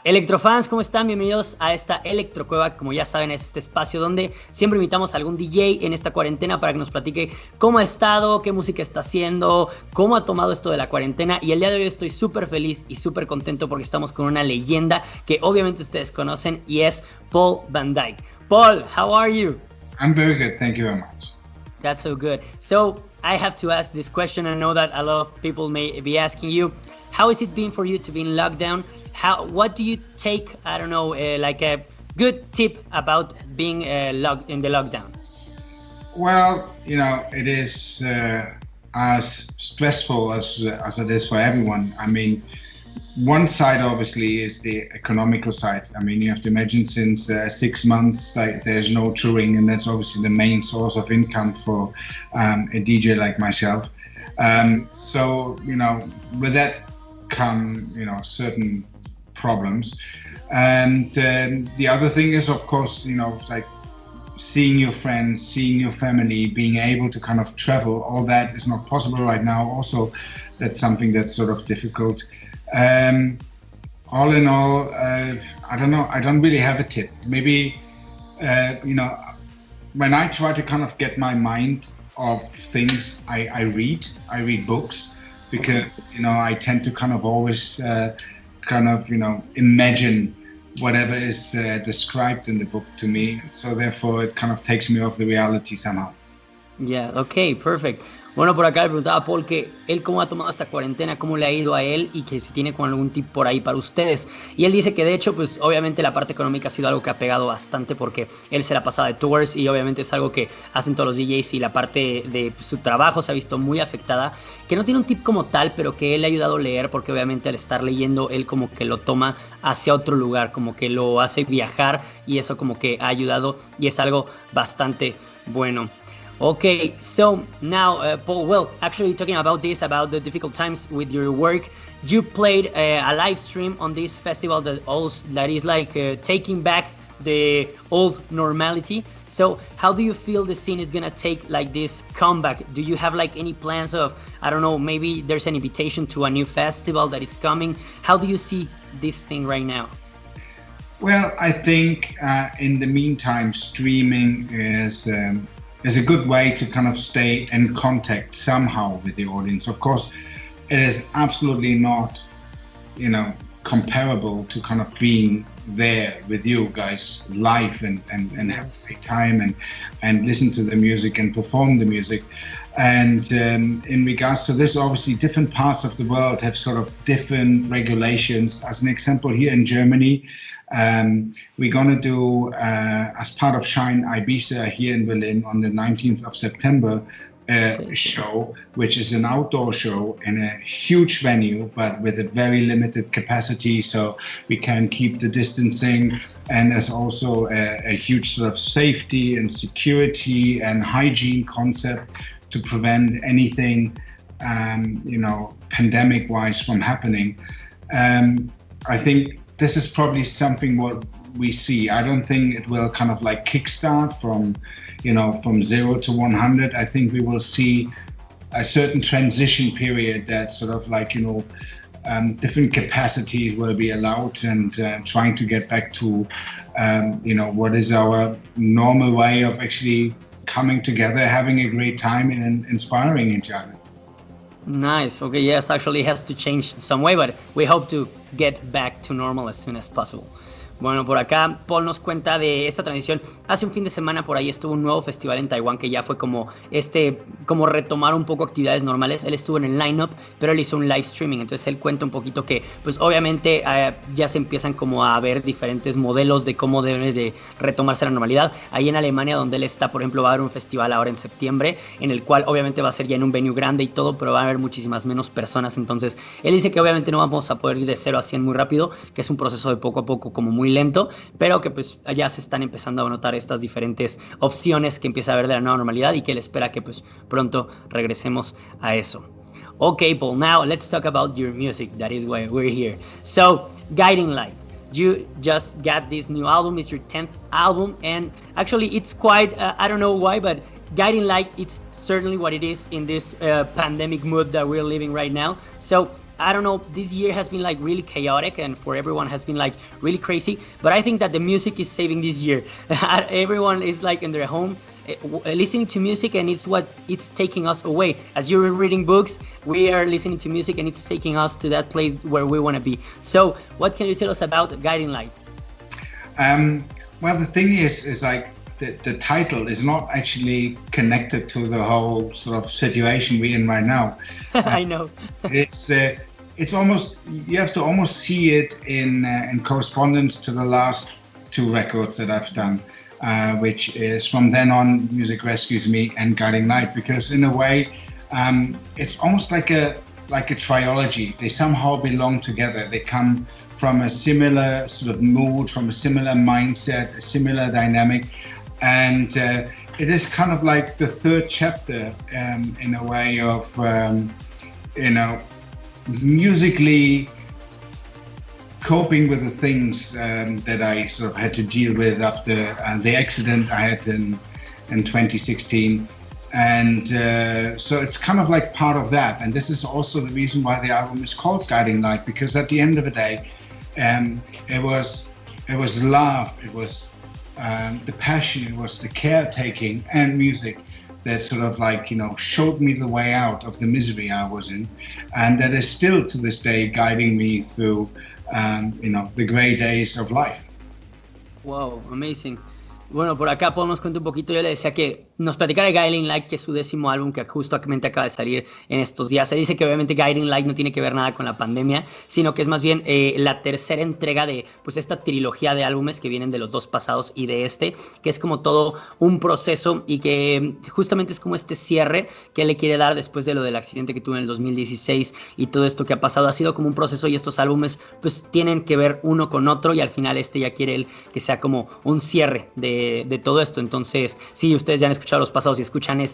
Electrofans, ¿cómo están? Bienvenidos a esta Electro Cueva. Como ya saben, es este espacio donde siempre invitamos a algún DJ en esta cuarentena para que nos platique cómo ha estado, qué música está haciendo, cómo ha tomado esto de la cuarentena. Y el día de hoy estoy súper feliz y súper contento porque estamos con una leyenda que obviamente ustedes conocen y es Paul Van Dyk. Paul, how are you? I'm very good, thank you very much. That's so good. So I have to ask this question. I know that a lot of people may be asking you, how has it been for you to be in lockdown? What do you take, I don't know, like a good tip about being in the lockdown? Well, you know, it is as stressful as it is for everyone. I mean, one side obviously is the economical side. I mean, you have to imagine since 6 months, like there's no touring, and that's obviously the main source of income for a DJ like myself. So, you know, with that come, you know, certain problems. And the other thing is, of course, you know, like seeing your friends, seeing your family, being able to kind of travel, all that is not possible right now. Also, that's something that's sort of difficult. All in all, I don't know, I don't really have a tip. Maybe, you know, when I try to kind of get my mind off things, I read books, because, you know, I tend to kind of always kind of, you know, imagine whatever is described in the book to me. So therefore it kind of takes me off the reality somehow. Yeah, ok, perfect. Bueno, por acá le preguntaba a Paul que él cómo ha tomado esta cuarentena, cómo le ha ido a él y que si tiene con algún tip por ahí para ustedes. Y él dice que de hecho, pues obviamente la parte económica ha sido algo que ha pegado bastante porque él se la pasaba de tours y obviamente es algo que hacen todos los DJs y la parte de su trabajo se ha visto muy afectada. Que no tiene un tip como tal, pero que él le ha ayudado a leer porque obviamente al estar leyendo él como que lo toma hacia otro lugar, como que lo hace viajar y eso como que ha ayudado y es algo bastante bueno. Okay, so now, Paul, well, actually talking about this, about the difficult times with your work, you played a live stream on this festival that is like taking back the old normality. So how do you feel the scene is gonna take like this comeback? Do you have like any plans of, I don't know, maybe there's an invitation to a new festival that is coming? How do you see this thing right now? Well, I think in the meantime, streaming is a good way to kind of stay in contact somehow with the audience. Of course, it is absolutely not, you know, comparable to kind of being there with you guys live and have a great time and listen to the music and perform the music. And in regards to this, obviously different parts of the world have sort of different regulations. As an example, here in Germany, we're going to do, as part of Shine Ibiza here in Berlin on the 19th of September, a show, which is an outdoor show in a huge venue, but with a very limited capacity, so we can keep the distancing. And there's also a huge sort of safety and security and hygiene concept to prevent anything, you know, pandemic-wise from happening. I think this is probably something what we see. I don't think it will kind of like kickstart from, you know, from 0 to 100. I think we will see a certain transition period that sort of like, you know, different capacities will be allowed, and trying to get back to, you know, what is our normal way of actually coming together, having a great time and inspiring each other. Nice. Okay, yes, actually it has to change some way, but we hope to get back to normal as soon as possible. Bueno, por acá Paul nos cuenta de esta transición. Hace un fin de semana por ahí estuvo un nuevo festival en Taiwán que ya fue como retomar un poco actividades normales. Él estuvo en el line-up, pero él hizo un live streaming. Entonces él cuenta un poquito que, pues obviamente ya se empiezan como a ver diferentes modelos de cómo debe de retomarse la normalidad. Ahí en Alemania, donde él está, por ejemplo, va a haber un festival ahora en septiembre, en el cual obviamente va a ser ya en un venue grande y todo, pero va a haber muchísimas menos personas. Entonces él dice que obviamente no vamos a poder ir de 0 a 100 muy rápido, que es un proceso de poco a poco como muy lento, pero que pues ya se están empezando a notar estas diferentes opciones que empieza a haber de la nueva normalidad y que él espera que pues pronto regresemos a eso. Okay, Paul, now let's talk about your music. That is why we're here. So, Guiding Light. You just got this new album. It's your 10th album, and actually it's quite, I don't know why, but Guiding Light, it's certainly what it is in this pandemic mood that we're living right now. So I don't know, this year has been like really chaotic and for everyone has been like really crazy, but I think that the music is saving this year. Everyone is like in their home listening to music, and it's taking us away. As you're reading books, we are listening to music and it's taking us to that place where we want to be. So what can you tell us about Guiding Light? Well, the thing is like the title is not actually connected to the whole sort of situation we're in right now. I know. It's almost, you have to almost see it in correspondence to the last 2 records that I've done, which is From Then On, Music Rescues Me, and Guiding Light, because in a way, it's almost like a trilogy. They somehow belong together. They come from a similar sort of mood, from a similar mindset, a similar dynamic. And it is kind of like the 3rd chapter in a way of, musically coping with the things that I sort of had to deal with after the accident I had in 2016. And so it's kind of like part of that. And this is also the reason why the album is called Guiding Light, because at the end of the day, it was love, it was the passion, it was the caretaking and music that sort of like, showed me the way out of the misery I was in. And that is still to this day guiding me through, the gray days of life. Wow, amazing. Bueno, por acá Paul nos cuenta un poquito. Yo le decía que nos platicara de Guiding Light, que es su 10º álbum que justamente acaba de salir en estos días. Se dice que obviamente Guiding Light no tiene que ver nada con la pandemia, sino que es más bien la 3ª entrega de pues esta trilogía de álbumes que vienen de los 2 pasados y de este, que es como todo un proceso y que justamente es como este cierre que él le quiere dar después de lo del accidente que tuvo en el 2016 y todo esto que ha pasado. Ha sido como un proceso y estos álbumes pues tienen que ver uno con otro, y al final ya quiere él que sea como un cierre de todo esto. Entonces, sí, ustedes ya han escuchado los pasados y escuchan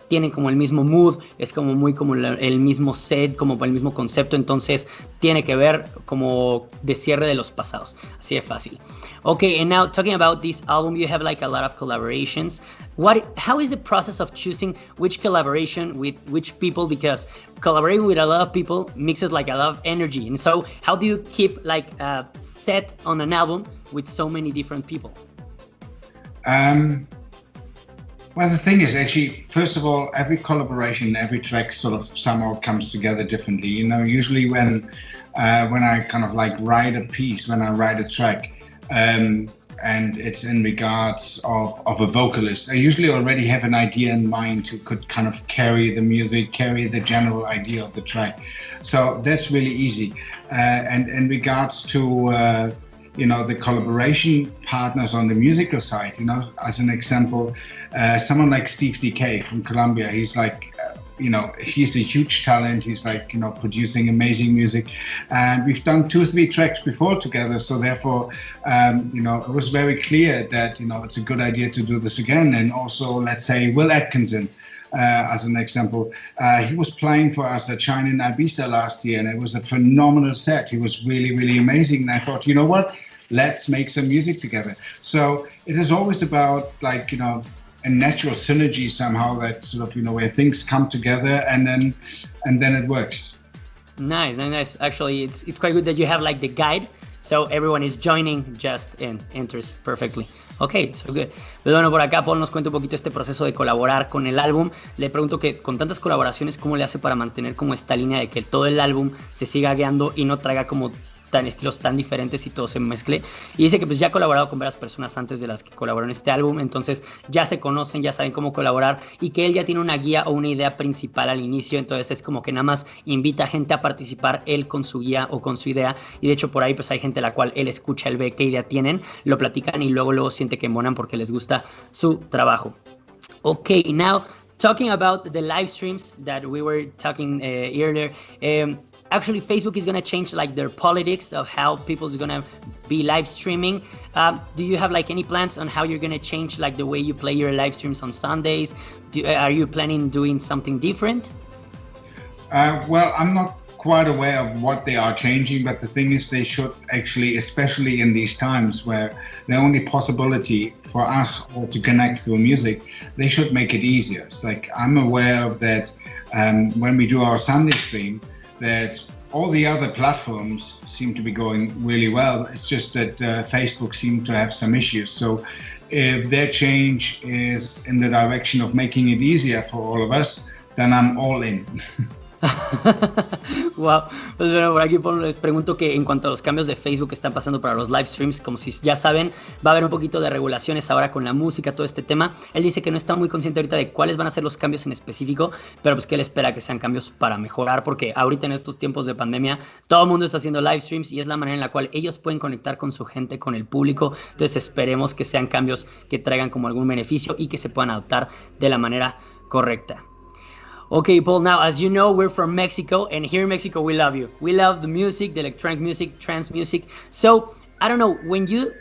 tienen como el mismo mood, es como muy como el mismo set, como el mismo concepto, entonces tiene que ver como de cierre de los pasados, así de fácil. Okay, and now talking about this album, you have like a lot of collaborations. How is the process of choosing which collaboration with which people? Because collaborating with a lot of people mixes like a lot of energy, and so how do you keep like a set on an album with so many different people? Well, the thing is, actually, first of all, every collaboration, every track sort of somehow comes together differently. Usually when I kind of like write a piece, when I write a track, and it's in regards of a vocalist, I usually already have an idea in mind who could kind of carry the music, carry the general idea of the track. So that's really easy. And in regards to the collaboration partners on the musical side, as an example, someone like Steve DK from Colombia, he's like, he's a huge talent. He's like, producing amazing music. And we've done 2 or 3 tracks before together. So therefore, it was very clear that, it's a good idea to do this again. And also, let's say, Will Atkinson, as an example, he was playing for us at China in Ibiza last year, and it was a phenomenal set. He was really, really amazing. And I thought, you know what? Let's make some music together. So it is always about like, a natural synergy somehow, that sort of, where things come together and then it works. Nice. Actually, it's quite good that you have like the guide, so everyone is joining just and enters perfectly. Ok, so good. Pues bueno, por acá Paul nos cuenta un poquito este proceso de colaborar con el álbum. Le pregunto que con tantas colaboraciones, ¿cómo le hace para mantener como esta línea de que todo el álbum se siga guiando y no traiga como estilos tan diferentes y todo se mezcle? Y dice que pues ya ha colaborado con varias personas antes de las que colaboró en este álbum, entonces ya se conocen, ya saben cómo colaborar, y que él ya tiene una guía o una idea principal al inicio, entonces es como que nada más invita a gente a participar él con su guía o con su idea, y de hecho por ahí pues hay gente a la cual él escucha, él ve qué idea tienen, lo platican y luego siente que embonan porque les gusta su trabajo. Okay, now talking about the live streams that we were talking earlier, actually, Facebook is going to change like their politics of how people's going to be live streaming. Do you have like any plans on how you're going to change like the way you play your live streams on Sundays? Are you planning doing something different? Well, I'm not quite aware of what they are changing, but the thing is they should actually, especially in these times where the only possibility for us all to connect through music, they should make it easier. It's like I'm aware of that when we do our Sunday stream, that all the other platforms seem to be going really well. It's just that Facebook seemed to have some issues. So if their change is in the direction of making it easier for all of us, then I'm all in. Wow, pues bueno, por aquí les pregunto que en cuanto a los cambios de Facebook que están pasando para los live streams, como si ya saben, va a haber un poquito de regulaciones ahora con la música, todo este tema. Él dice que no está muy consciente ahorita de cuáles van a ser los cambios en específico, pero pues que él espera que sean cambios para mejorar, porque ahorita en estos tiempos de pandemia todo el mundo está haciendo live streams y es la manera en la cual ellos pueden conectar con su gente, con el público. Entonces esperemos que sean cambios que traigan como algún beneficio y que se puedan adaptar de la manera correcta. Okay, Paul, now, as you know, we're from Mexico, and here in Mexico, we love you. We love the music, the electronic music, trance music. So, I don't know, when you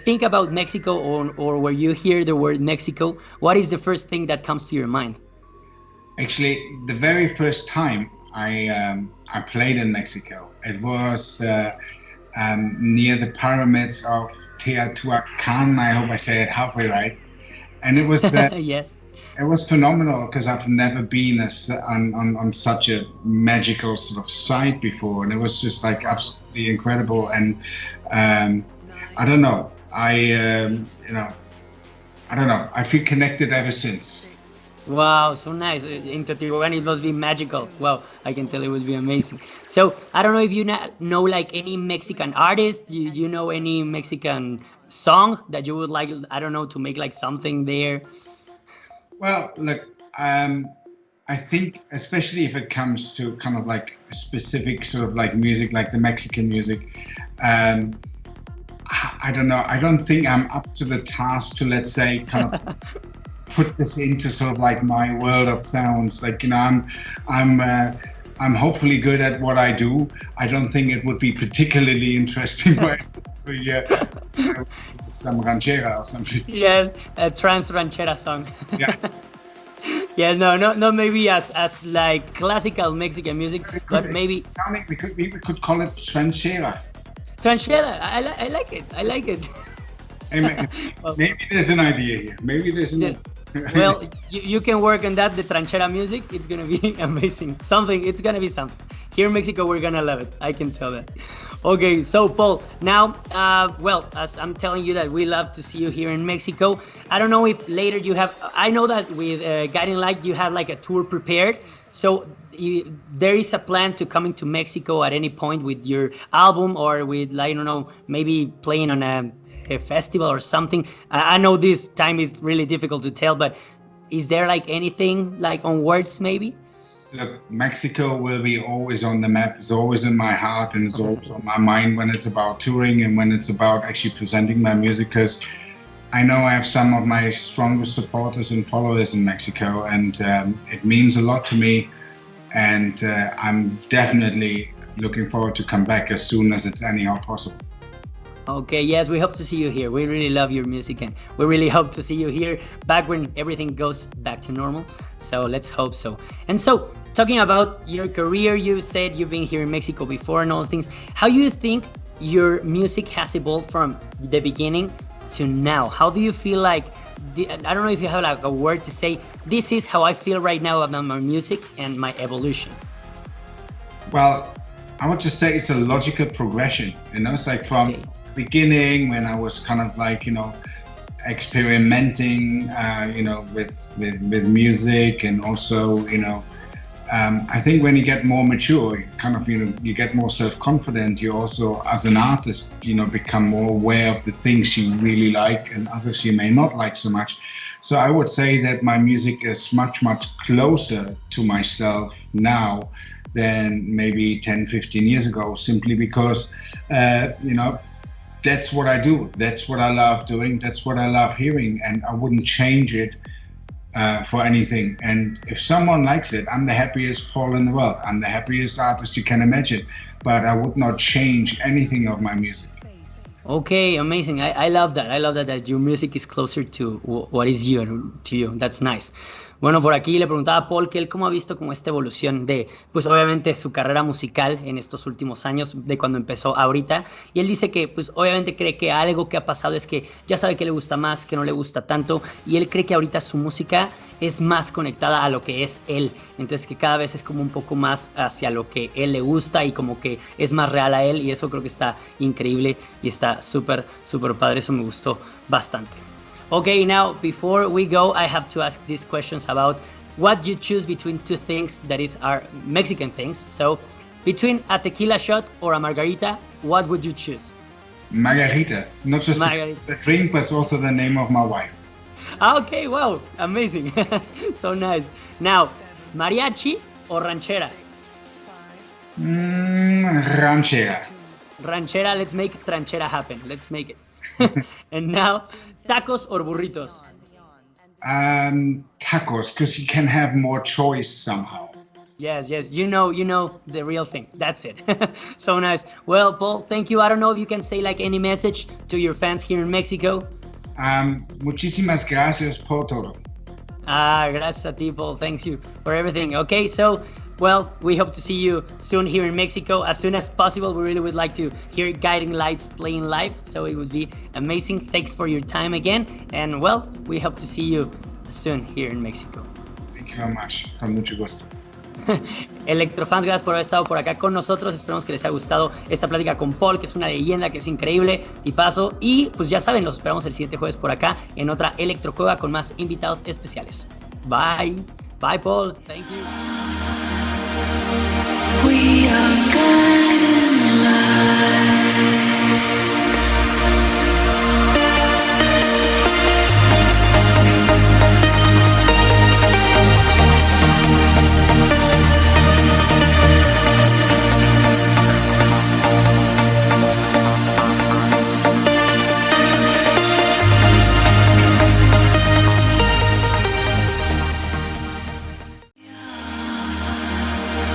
think about Mexico or when you hear the word Mexico, what is the first thing that comes to your mind? Actually, the very first time I played in Mexico, it was near the pyramids of Teotihuacan. I hope I say it halfway right. And it was... yes. It was phenomenal because I've never been on such a magical sort of site before, and it was just like absolutely incredible. And I don't know, I don't know. I feel connected ever since. Wow, so nice. In Teotihuacan, it must be magical. Wow, I can tell it would be amazing. So I don't know if you know like any Mexican artist. Do you know any Mexican song that you would like? I don't know, to make like something there. Well, look, I think especially if it comes to kind of like a specific sort of like music, like the Mexican music, I don't know. I don't think I'm up to the task to, let's say, kind of put this into sort of like my world of sounds. Like, you know, I'm hopefully good at what I do. I don't think it would be particularly interesting for some ranchera or something. Yes, a trance ranchera song. Yeah. Yes, no, maybe as like classical Mexican music, but maybe we could call it ranchera. Ranchera, I like it. I like it. Hey, maybe there's an idea here. Maybe there's an idea. Well, you can work on that, the ranchera music. It's gonna be amazing. It's gonna be something. Here in Mexico, we're gonna love it. I can tell that. Okay, so Paul, now, well, as I'm telling you that we love to see you here in Mexico. I don't know if later you have, I know that with Guiding Light, you have like a tour prepared. So there is a plan to coming to Mexico at any point with your album or with, like, I don't know, maybe playing on a festival or something. I know this time is really difficult to tell, but is there like anything like on words maybe? Look, Mexico will be always on the map. It's always in my heart and it's always on my mind when it's about touring and when it's about actually presenting my music, because I know I have some of my strongest supporters and followers in Mexico, and it means a lot to me, and I'm definitely looking forward to come back as soon as it's anyhow possible. Okay, yes, we hope to see you here. We really love your music and we really hope to see you here back when everything goes back to normal. So let's hope so. And so, talking about your career, you said you've been here in Mexico before and all those things. How do you think your music has evolved from the beginning to now? How do you feel like, I don't know if you have like a word to say, this is how I feel right now about my music and my evolution? Well, I would just say it's a logical progression. You know, it's like from beginning when I was kind of like, you know, experimenting, you know, with music, and also, you know, I think when you get more mature, you kind of, you know, you get more self-confident. You also, as an artist, you know, become more aware of the things you really like and others you may not like so much. So I would say that my music is much closer to myself now than maybe 10, 15 years ago, simply because, you know, that's what I do. That's what I love doing. That's what I love hearing, and I wouldn't change it for anything. And if someone likes it, I'm the happiest Paul in the world. I'm the happiest artist you can imagine, but I would not change anything of my music. Okay, amazing. I love that. I love that your music is closer to what is you, to you. That's nice. Bueno, por aquí le preguntaba a Paul que él cómo ha visto como esta evolución de, pues obviamente su carrera musical en estos últimos años, de cuando empezó a ahorita. Y él dice que, pues obviamente cree que algo que ha pasado es que ya sabe que le gusta más, que no le gusta tanto. Y él cree que ahorita su música es más conectada a lo que es él. Entonces que cada vez es como un poco más hacia lo que él le gusta y como que es más real a él. Y eso creo que está increíble y está súper, súper padre. Eso me gustó bastante. Okay, now before we go, I have to ask these questions about what you choose between two things that is our Mexican things. So, between a tequila shot or a margarita, what would you choose? Margarita, not just Margarita. the drink, but also the name of my wife. Okay, wow, amazing. So nice. Now, mariachi or ranchera? Ranchera. Ranchera, let's make ranchera happen. Let's make it. And now, tacos or burritos? Tacos, because you can have more choice somehow. Yes, you know the real thing. That's it. So nice. Well, Paul, thank you. I don't know if you can say like any message to your fans here in Mexico. Muchísimas gracias por todo. Gracias a ti, Paul. Thanks you for everything. Okay, so, well, we hope to see you soon here in Mexico. As soon as possible, we really would like to hear Guiding Lights playing live, so it would be amazing. Thanks for your time again, and well, we hope to see you soon here in Mexico. Thank you very much. Con mucho gusto. Electrofans, gracias por haber estado por acá con nosotros. Esperemos que les haya gustado esta plática con Paul, que es una leyenda, que es increíble, tipazo. Y pues ya saben, los esperamos el siguiente jueves por acá en otra Electro Cueva con más invitados especiales. Bye. Bye, Paul. Thank you. We are guiding light.